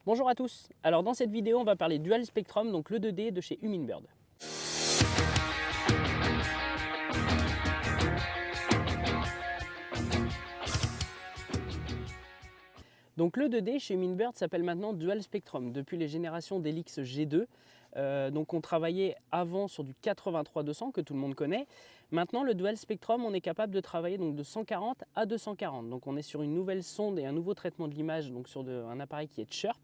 Bonjour à tous, alors dans cette vidéo on va parler Dual Spectrum, donc le 2D de chez Humminbird. Donc le 2D chez Humminbird s'appelle maintenant Dual Spectrum depuis les générations d'Helix G2. Donc on travaillait avant sur du 83-200 que tout le monde connaît. Maintenant le Dual Spectrum on est capable de travailler donc de 140 à 240. Donc on est sur une nouvelle sonde et un nouveau traitement de l'image, donc sur un appareil qui est Chirp.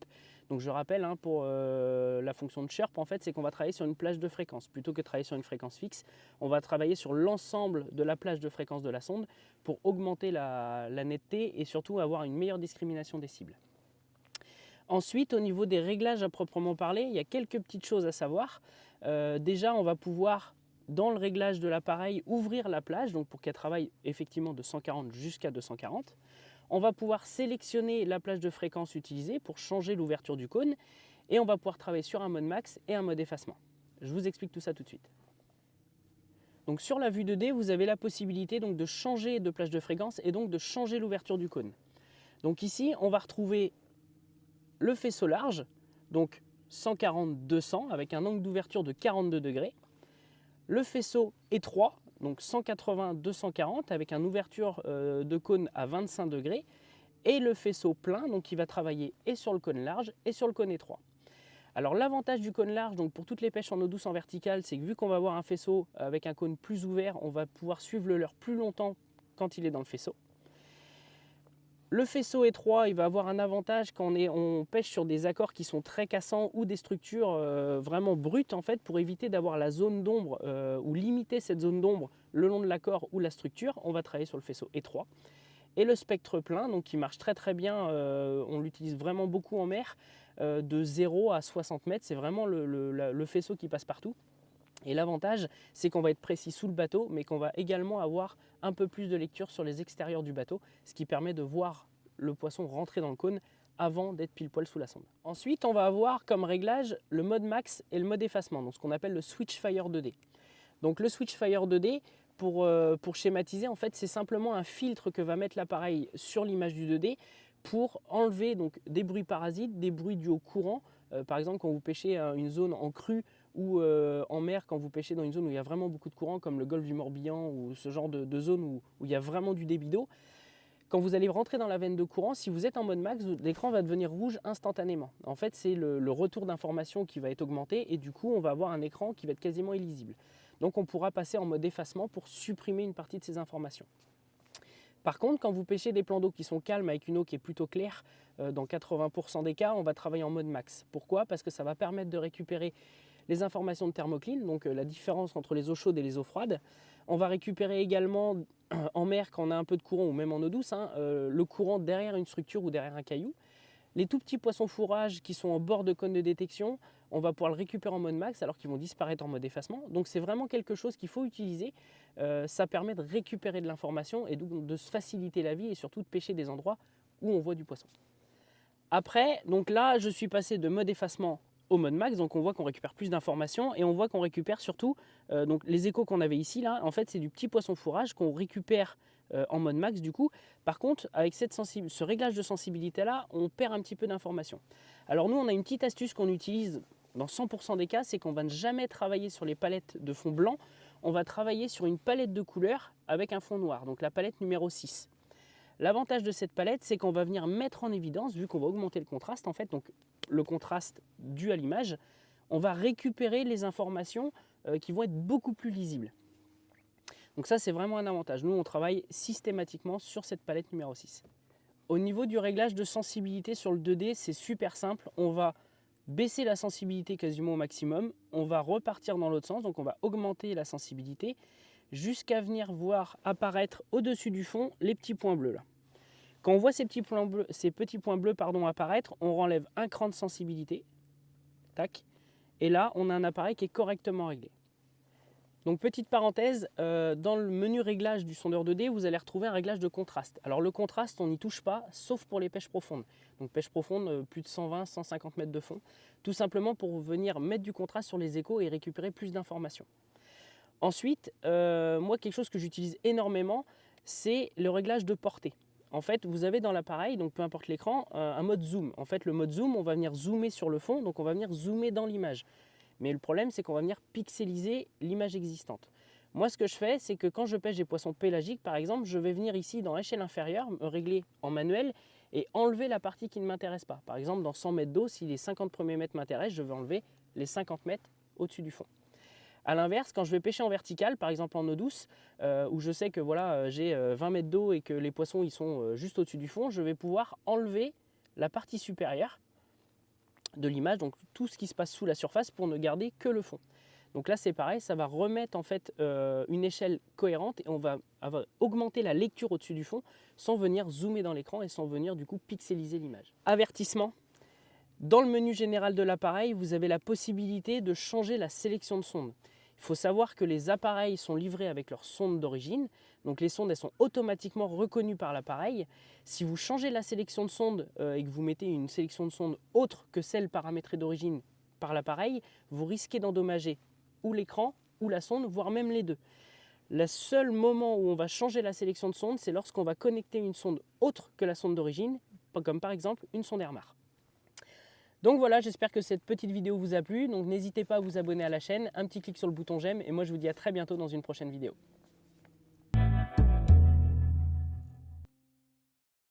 Donc je rappelle pour la fonction de Chirp en fait c'est qu'on va travailler sur une plage de fréquence. Plutôt que de travailler sur une fréquence fixe, on va travailler sur l'ensemble de la plage de fréquence de la sonde pour augmenter la netteté et surtout avoir une meilleure discrimination des cibles. Ensuite, au niveau des réglages à proprement parler, il y a quelques petites choses à savoir. Déjà, on va pouvoir, dans le réglage de l'appareil, ouvrir la plage donc pour qu'elle travaille effectivement de 140 jusqu'à 240. On va pouvoir sélectionner la plage de fréquence utilisée pour changer l'ouverture du cône. Et on va pouvoir travailler sur un mode max et un mode effacement. Je vous explique tout ça tout de suite. Donc sur la vue 2D, vous avez la possibilité donc de changer de plage de fréquence et donc de changer l'ouverture du cône. Donc ici, on va retrouver le faisceau large, donc 140-200 avec un angle d'ouverture de 42 degrés. Le faisceau étroit, donc 180-240 avec une ouverture de cône à 25 degrés. Et le faisceau plein, donc qui va travailler et sur le cône large et sur le cône étroit. Alors l'avantage du cône large, donc pour toutes les pêches en eau douce en verticale, c'est que vu qu'on va avoir un faisceau avec un cône plus ouvert, on va pouvoir suivre le leurre plus longtemps quand il est dans le faisceau. Le faisceau étroit, il va avoir un avantage quand on pêche sur des accords qui sont très cassants ou des structures vraiment brutes en fait, pour éviter d'avoir la zone d'ombre ou limiter cette zone d'ombre le long de l'accord ou la structure, on va travailler sur le faisceau étroit. Et le spectre plein, donc qui marche très bien, on l'utilise vraiment beaucoup en mer, de 0 à 60 mètres, c'est vraiment le faisceau qui passe partout. Et l'avantage, c'est qu'on va être précis sous le bateau, mais qu'on va également avoir un peu plus de lecture sur les extérieurs du bateau, ce qui permet de voir le poisson rentrer dans le cône avant d'être pile poil sous la sonde. Ensuite, on va avoir comme réglage le mode max et le mode effacement, donc ce qu'on appelle le Switchfire 2D. Donc le Switchfire 2D, pour schématiser, en fait, c'est simplement un filtre que va mettre l'appareil sur l'image du 2D pour enlever donc, des bruits parasites, des bruits dus au courant. Par exemple, quand vous pêchez une zone en crue ou en mer, quand vous pêchez dans une zone où il y a vraiment beaucoup de courant, comme le golfe du Morbihan ou ce genre de zone où il y a vraiment du débit d'eau, quand vous allez rentrer dans la veine de courant, si vous êtes en mode max, l'écran va devenir rouge instantanément. En fait, c'est le retour d'information qui va être augmenté et du coup, on va avoir un écran qui va être quasiment illisible. Donc, on pourra passer en mode effacement pour supprimer une partie de ces informations. Par contre, quand vous pêchez des plans d'eau qui sont calmes avec une eau qui est plutôt claire, dans 80% des cas, on va travailler en mode max. Pourquoi? Parce que ça va permettre de récupérer les informations de thermocline, donc la différence entre les eaux chaudes et les eaux froides. On va récupérer également en mer, quand on a un peu de courant ou même en eau douce, le courant derrière une structure ou derrière un caillou. Les tout petits poissons fourrages qui sont en bord de cône de détection, on va pouvoir le récupérer en mode max alors qu'ils vont disparaître en mode effacement. Donc c'est vraiment quelque chose qu'il faut utiliser. Ça permet de récupérer de l'information et donc de se faciliter la vie et surtout de pêcher des endroits où on voit du poisson. Après, donc là, je suis passé de mode effacement au mode max, donc on voit qu'on récupère plus d'informations et on voit qu'on récupère surtout donc les échos qu'on avait ici là, en fait c'est du petit poisson fourrage qu'on récupère en mode max du coup. Par contre, avec ce réglage de sensibilité là, on perd un petit peu d'informations. Alors nous, on a une petite astuce qu'on utilise dans 100% des cas, c'est qu'on va ne jamais travailler sur les palettes de fond blanc, on va travailler sur une palette de couleurs avec un fond noir, donc la palette numéro 6. L'avantage de cette palette, c'est qu'on va venir mettre en évidence, vu qu'on va augmenter le contraste, en fait, donc le contraste dû à l'image, on va récupérer les informations qui vont être beaucoup plus lisibles. Donc ça, c'est vraiment un avantage. Nous, on travaille systématiquement sur cette palette numéro 6. Au niveau du réglage de sensibilité sur le 2D, c'est super simple. On va baisser la sensibilité quasiment au maximum. On va repartir dans l'autre sens, donc on va augmenter la sensibilité jusqu'à venir voir apparaître au-dessus du fond les petits points bleus là. Quand on voit ces petits points bleus apparaître, on renlève un cran de sensibilité. Tac. Et là, on a un appareil qui est correctement réglé. Donc petite parenthèse, dans le menu réglage du sondeur 2D, vous allez retrouver un réglage de contraste. Alors le contraste, on n'y touche pas, sauf pour les pêches profondes. Donc pêche profonde, plus de 120-150 mètres de fond. Tout simplement pour venir mettre du contraste sur les échos et récupérer plus d'informations. Ensuite, moi quelque chose que j'utilise énormément, c'est le réglage de portée. en fait, vous avez dans l'appareil, donc peu importe l'écran, un mode zoom. En fait, le mode zoom, on va venir zoomer sur le fond, donc on va venir zoomer dans l'image. Mais le problème, c'est qu'on va venir pixeliser l'image existante. Moi, ce que je fais, c'est que quand je pêche des poissons pélagiques, par exemple, je vais venir ici dans l'échelle inférieure, me régler en manuel et enlever la partie qui ne m'intéresse pas. Par exemple, dans 100 mètres d'eau, si les 50 premiers mètres m'intéressent, je vais enlever les 50 mètres au-dessus du fond. A l'inverse, quand je vais pêcher en vertical, par exemple en eau douce, où je sais que voilà, j'ai 20 mètres d'eau et que les poissons ils sont juste au-dessus du fond, je vais pouvoir enlever la partie supérieure de l'image, donc tout ce qui se passe sous la surface pour ne garder que le fond. Donc là c'est pareil, ça va remettre en fait une échelle cohérente et on va augmenter la lecture au-dessus du fond sans venir zoomer dans l'écran et sans venir du coup pixeliser l'image. Avertissement, dans le menu général de l'appareil, vous avez la possibilité de changer la sélection de sondes. Il faut savoir que les appareils sont livrés avec leur sonde d'origine, donc les sondes elles sont automatiquement reconnues par l'appareil. Si vous changez la sélection de sonde et que vous mettez une sélection de sonde autre que celle paramétrée d'origine par l'appareil, vous risquez d'endommager ou l'écran ou la sonde, voire même les deux. Le seul moment où on va changer la sélection de sonde, c'est lorsqu'on va connecter une sonde autre que la sonde d'origine, comme par exemple une sonde Airmar. Donc voilà, j'espère que cette petite vidéo vous a plu. Donc n'hésitez pas à vous abonner à la chaîne, un petit clic sur le bouton j'aime et moi je vous dis à très bientôt dans une prochaine vidéo.